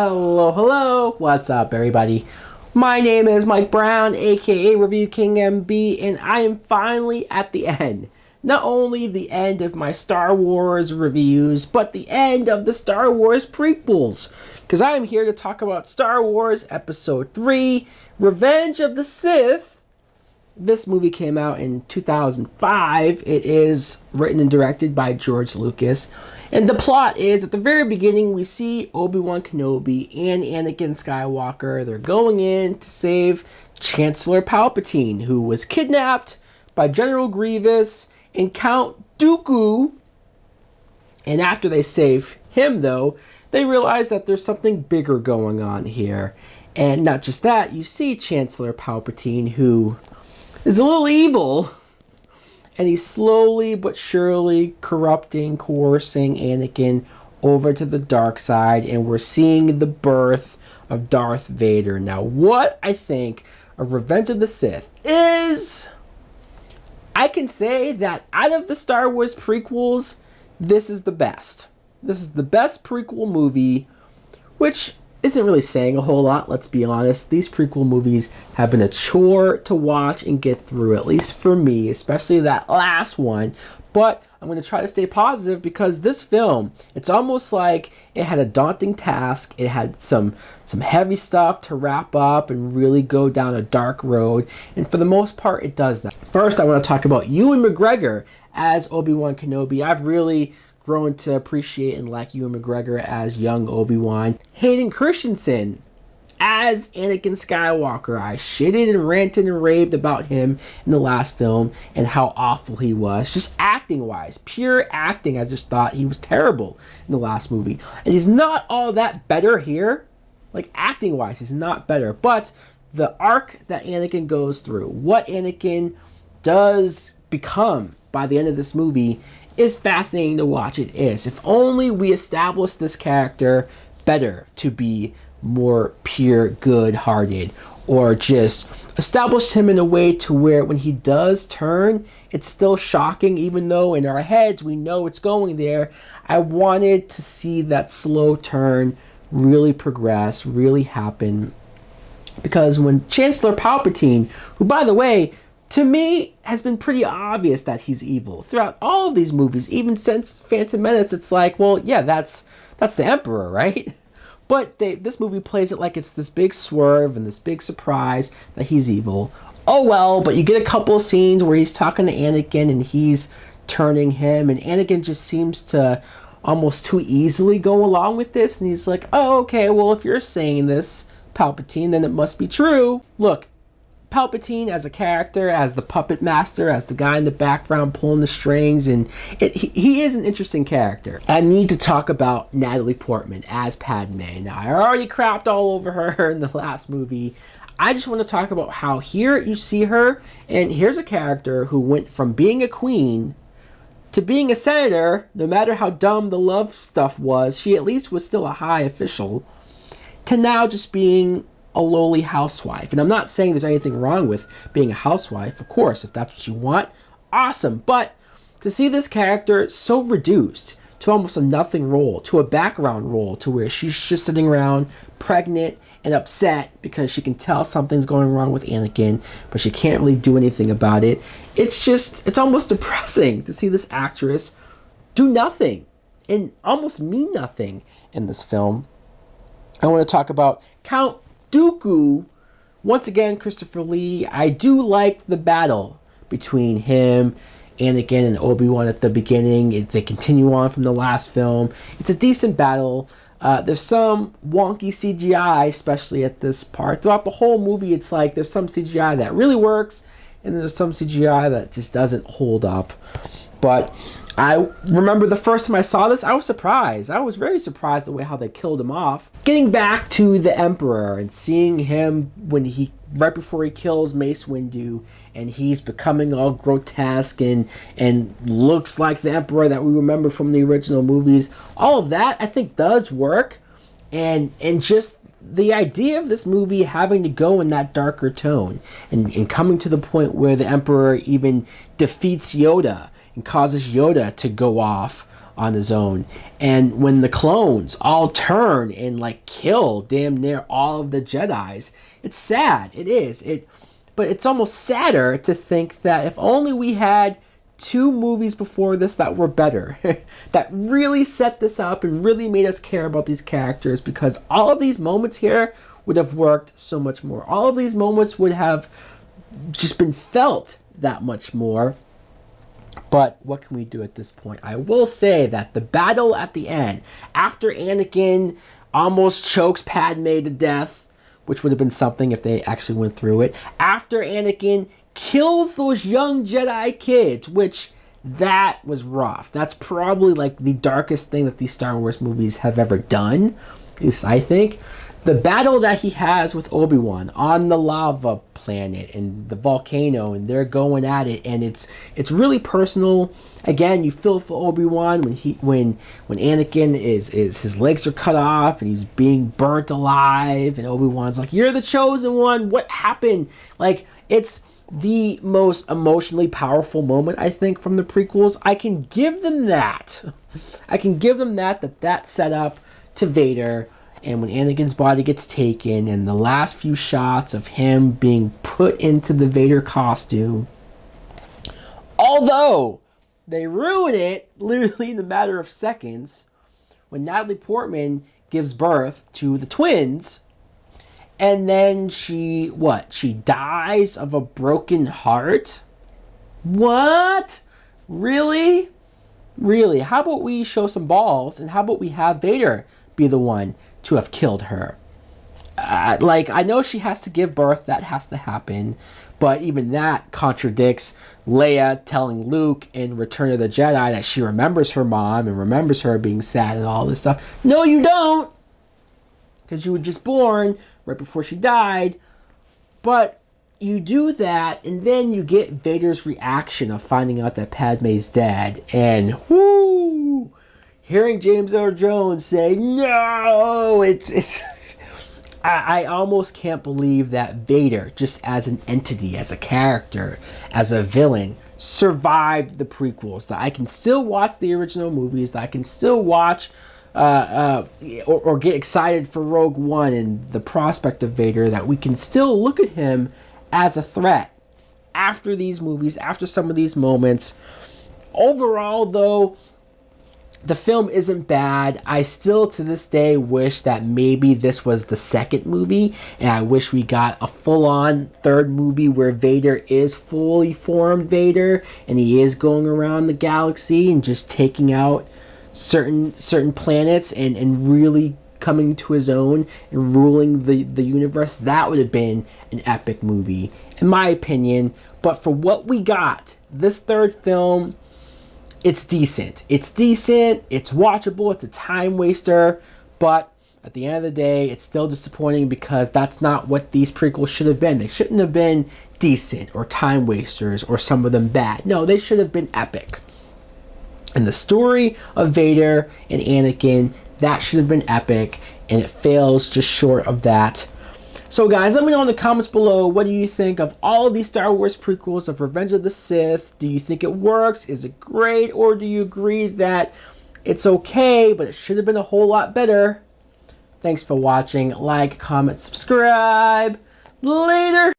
Hello, what's up everybody? My name is Mike Brown, aka ReviewKingMB, and I am finally at the end. Not only the end of my Star Wars reviews, but the end of the Star Wars prequels. Because I am here to talk about Star Wars Episode 3, Revenge of the Sith. This movie came out in 2005. It is written and directed by George Lucas. And the plot is, at the very beginning, we see Obi-Wan Kenobi and Anakin Skywalker. They're going in to save Chancellor Palpatine, who was kidnapped by General Grievous and Count Dooku. And after they save him, though, they realize that there's something bigger going on here. And not just that, you see Chancellor Palpatine, who is a little evil, and he's slowly but surely corrupting, coercing Anakin over to the dark side, and we're seeing the birth of Darth Vader. Now, what I think of Revenge of the Sith is, I can say that out of the Star Wars prequels, this is the best. This is the best prequel movie, which isn't really saying a whole lot, let's be honest. These prequel movies have been a chore to watch and get through, at least for me, especially that last one. But I'm going to try to stay positive, because this film, it's almost like it had a daunting task. It had some heavy stuff to wrap up and really go down a dark road. And for the most part, it does that. First, I want to talk about Ewan McGregor as Obi-Wan Kenobi. I've really grown to appreciate and like Ewan McGregor as young Obi-Wan. Hayden Christensen as Anakin Skywalker. I shitted and ranted and raved about him in the last film and how awful he was. Just acting-wise, pure acting, I just thought he was terrible in the last movie. And he's not all that better here. Like, acting-wise, he's not better. But the arc that Anakin goes through, what Anakin does become by the end of this movie, is fascinating to watch. It is. If only we established this character better to be more pure good-hearted, or just established him in a way to where when he does turn, it's still shocking, even though in our heads we know it's going there. I wanted to see that slow turn really progress, really happen, because when Chancellor Palpatine, who, by the way, to me, has been pretty obvious that he's evil throughout all of these movies, even since Phantom Menace. It's like, well, yeah, that's the Emperor, right? But this movie plays it like it's this big swerve and this big surprise that he's evil. Oh well, but you get a couple of scenes where he's talking to Anakin and he's turning him, and Anakin just seems to almost too easily go along with this, and he's like, oh, okay, well, if you're saying this, Palpatine, then it must be true. Look, Palpatine as a character, as the puppet master, as the guy in the background pulling the strings, and he is an interesting character. I need to talk about Natalie Portman as Padme. Now, I already crapped all over her in the last movie. I just want to talk about how here you see her, and here's a character who went from being a queen to being a senator. No matter how dumb the love stuff was, she at least was still a high official, to now just being a lowly housewife. And I'm not saying there's anything wrong with being a housewife. Of course, if that's what you want, awesome. But to see this character so reduced to almost a nothing role, to a background role, to where she's just sitting around pregnant and upset because she can tell something's going wrong with Anakin, but she can't really do anything about it. It's almost depressing to see this actress do nothing and almost mean nothing in this film. I want to talk about Count Dooku. Once again, Christopher Lee. I do like the battle between him, Anakin, and Obi-Wan at the beginning. They continue on from the last film. It's a decent battle. There's some wonky CGI, especially at this part. Throughout the whole movie, it's like there's some CGI that really works, and there's some CGI that just doesn't hold up. But I remember the first time I saw this, I was surprised. I was very surprised the way how they killed him off. Getting back to the Emperor and seeing him right before he kills Mace Windu, and he's becoming all grotesque and looks like the Emperor that we remember from the original movies. All of that, I think, does work. And just the idea of this movie having to go in that darker tone and coming to the point where the Emperor even defeats Yoda and causes Yoda to go off on his own. And when the clones all turn and like kill damn near all of the Jedis, it's sad. It is. But it's almost sadder to think that if only we had 2 movies before this that were better, that really set this up and really made us care about these characters, because all of these moments here would have worked so much more. All of these moments would have just been felt that much more. But what can we do at this point? I will say that the battle at the end, after Anakin almost chokes Padme to death, which would have been something if they actually went through it, after Anakin kills those young Jedi kids, which that was rough. That's probably like the darkest thing that these Star Wars movies have ever done, at least I think. The battle that he has with Obi-Wan on the lava planet and the volcano, and they're going at it, and it's really personal. Again, you feel for Obi-Wan when Anakin is his legs are cut off and he's being burnt alive, and Obi-Wan's like, "You're the chosen one. What happened?" Like, it's the most emotionally powerful moment, I think, from the prequels. I can give them that. That set up to Vader. And when Anakin's body gets taken, and the last few shots of him being put into the Vader costume, although they ruin it literally in a matter of seconds, when Natalie Portman gives birth to the twins, and then she dies of a broken heart? What? Really? How about we show some balls, and how about we have Vader be the one to have killed her? I know she has to give birth, that has to happen, but even that contradicts Leia telling Luke in Return of the Jedi that she remembers her mom and remembers her being sad and all this stuff. No, you don't, because you were just born right before she died. But you do that, and then you get Vader's reaction of finding out that Padme's dead, and whoo, hearing James Earl Jones say, "No," it's I almost can't believe that Vader, just as an entity, as a character, as a villain, survived the prequels. That I can still watch the original movies, that I can still watch or get excited for Rogue One and the prospect of Vader, that we can still look at him as a threat after these movies, after some of these moments. Overall, though, the film isn't bad. I still, to this day, wish that maybe this was the second movie, and I wish we got a full-on third movie where Vader is fully formed Vader, and he is going around the galaxy and just taking out certain planets and really coming to his own and ruling the universe. That would have been an epic movie, in my opinion. But for what we got, this third film, it's decent. It's watchable, it's a time waster, but at the end of the day, it's still disappointing because that's not what these prequels should have been. They shouldn't have been decent or time wasters or some of them bad. No, they should have been epic. And the story of Vader and Anakin, that should have been epic, and it fails just short of that. So guys, let me know in the comments below, what do you think of all of these Star Wars prequels of Revenge of the Sith? Do you think it works? Is it great? Or do you agree that it's okay, but it should have been a whole lot better? Thanks for watching. Like, comment, subscribe. Later!